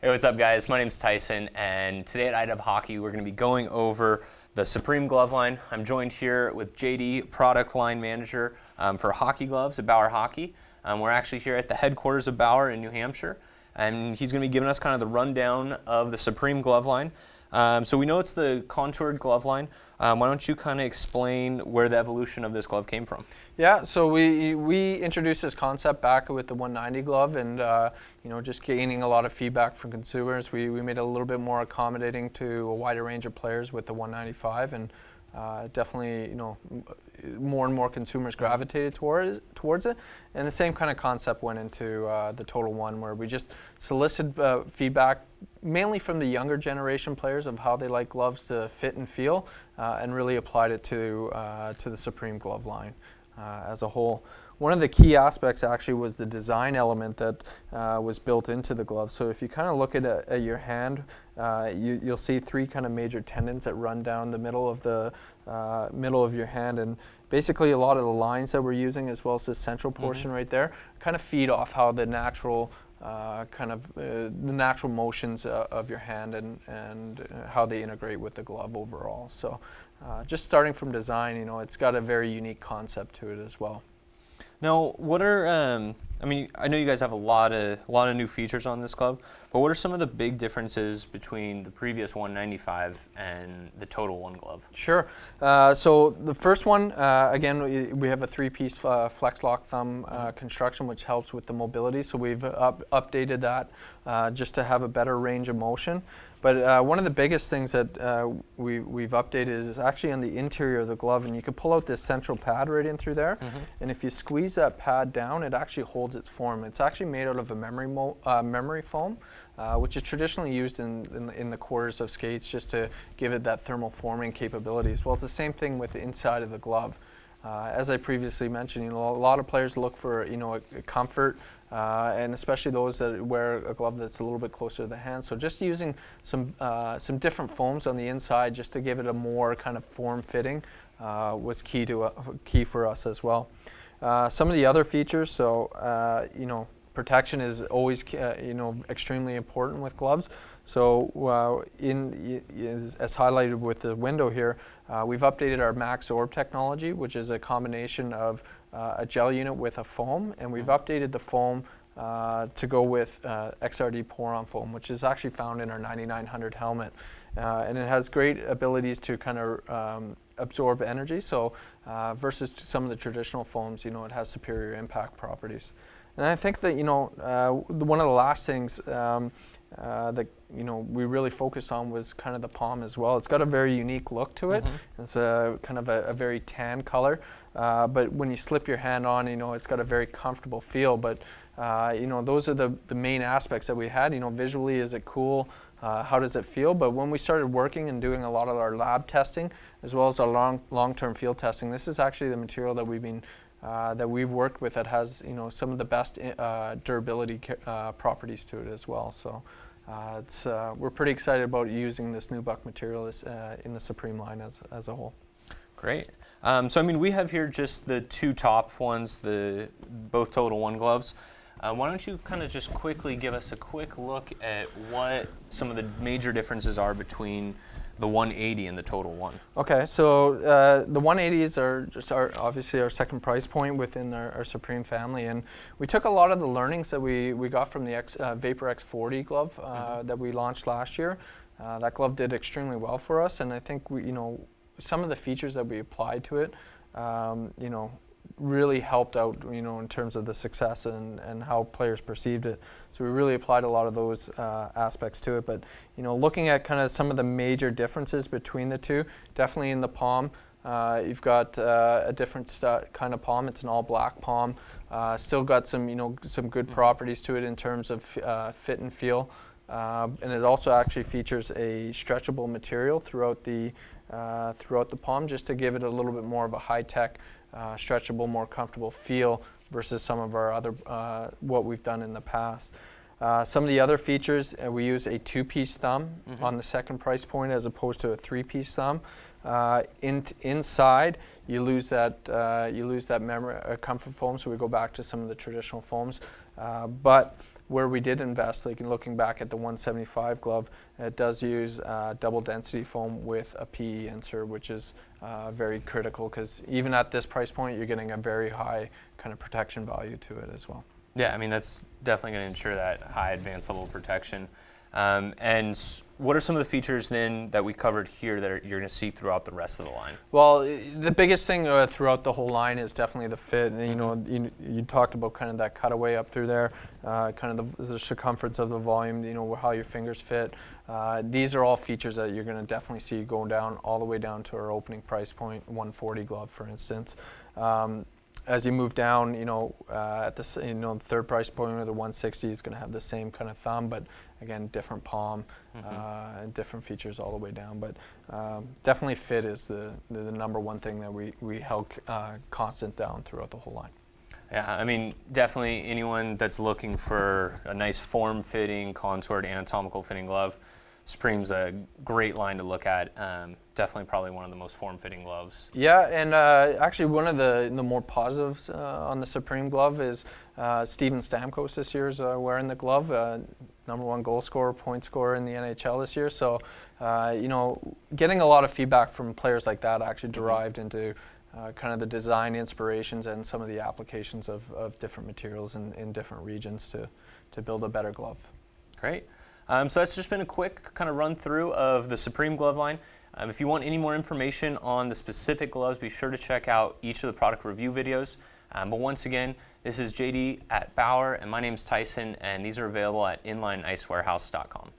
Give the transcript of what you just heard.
Hey, what's up, guys? My name's Tyson, and today at IDub Hockey, we're going to be going over the Supreme glove line. I'm joined here with JD, product line manager for hockey gloves at Bauer Hockey. We're actually here at the headquarters of Bauer in New Hampshire, and he's going to be giving us kind of the rundown of the Supreme glove line. So we know it's the contoured glove line. Why don't you kind of explain where the evolution of this glove came from? Yeah, so we introduced this concept back with the 190 glove, and just gaining a lot of feedback from consumers. We made it a little bit more accommodating to a wider range of players with the 195, and definitely more and more consumers gravitated towards it. And the same kind of concept went into the Total One, where we just solicited feedback mainly from the younger generation players of how they like gloves to fit and feel, and really applied it to the Supreme glove line as a whole. One of the key aspects actually was the design element that was built into the glove. So if you kind of look at your hand, you'll see three kind of major tendons that run down the middle of your hand, and basically a lot of the lines that we're using, as well as the central portion right there, kind of feed off how the natural the natural motions of your hand and how they integrate with the glove overall. So just starting from design, it's got a very unique concept to it as well. Now, what are, I mean, I know you guys have a lot of new features on this glove, but what are some of the big differences between the previous 195 and the Total One glove? Sure. So the first one, again, we have a three-piece flex lock thumb construction, which helps with the mobility. So we've updated that just to have a better range of motion. But one of the biggest things that we've updated is actually on the interior of the glove, and you can pull out this central pad right in through there, and if you squeeze that pad down, it actually holds its form. It's actually made out of a memory foam, which is traditionally used in the quarters of skates just to give it that thermal forming capabilities. Well, it's the same thing with the inside of the glove. As I previously mentioned, a lot of players look for a comfort, and especially those that wear a glove that's a little bit closer to the hand. So just using some different foams on the inside just to give it a more kind of form fitting was key for us as well. Some of the other features, so protection is always extremely important with gloves. So as highlighted with the window here, we've updated our Max Orb technology, which is a combination of a gel unit with a foam, and we've updated the foam to go with XRD pour-on foam, which is actually found in our 9900 helmet. And it has great abilities to kind of absorb energy, so versus some of the traditional foams, it has superior impact properties. And I think that one of the last things that we really focused on was kind of the palm as well. It's got a very unique look to it. It's a kind of a very tan color, but when you slip your hand on, it's got a very comfortable feel. But those are the main aspects that we had. Visually, is it cool? How does it feel? But when we started working and doing a lot of our lab testing, as well as our long-term field testing, this is actually the material that we've worked with that has some of the best durability properties to it as well. So we're pretty excited about using this nubuck material in the Supreme line as a whole. Great. So I mean, we have here just the two top ones, both Total One gloves. Why don't you kind of just quickly give us a quick look at what some of the major differences are between the 180 and the Total One? Okay, so the 180s are obviously our second price point within our Supreme family, and we took a lot of the learnings that we got from the Vapor X40 glove that we launched last year. That glove did extremely well for us, and I think some of the features that we applied to it, really helped out, in terms of the success and how players perceived it. So we really applied a lot of those aspects to it. But looking at kind of some of the major differences between the two, definitely in the palm, you've got a different kind of palm. It's an all-black palm. Still got some some good properties to it in terms of fit and feel. And it also actually features a stretchable material throughout the palm, just to give it a little bit more of a high-tech, stretchable, more comfortable feel versus some of our other what we've done in the past. Some of the other features, we use a two-piece thumb on the second price point as opposed to a three-piece thumb. Inside, you lose that comfort foam, so we go back to some of the traditional foams. But where we did invest, like in looking back at the 175 glove, it does use double density foam with a PE insert, which is very critical, because even at this price point, you're getting a very high kind of protection value to it as well. Yeah, I mean, that's definitely going to ensure that high advanced level of protection. And what are some of the features then that we covered here that you're going to see throughout the rest of the line? Well, the biggest thing throughout the whole line is definitely the fit. You know, you talked about kind of that cutaway up through there, kind of the circumference of the volume, you know, how your fingers fit. These are all features that you're going to definitely see going down all the way down to our opening price point, 140 glove, for instance. As you move down, you know, at the the third price point, or the 160 is going to have the same kind of thumb, but again, different palm, and different features all the way down. But definitely fit is the number one thing that we held constant down throughout the whole line. Yeah, I mean, definitely anyone that's looking for a nice form-fitting, contoured, anatomical fitting glove, Supreme's a great line to look at. Definitely probably one of the most form-fitting gloves. Yeah, and actually one of the more positives on the Supreme glove is Steven Stamkos this year is wearing the glove, #1 goal scorer, point scorer in the NHL this year. So, you know, getting a lot of feedback from players like that actually derived into kind of the design inspirations and some of the applications of different materials in different regions to build a better glove. Great. So that's just been a quick kind of run through of the Supreme glove line. If you want any more information on the specific gloves, be sure to check out each of the product review videos. But once again, this is JD at Bauer, and my name's Tyson, and these are available at inlineIcewarehouse.com.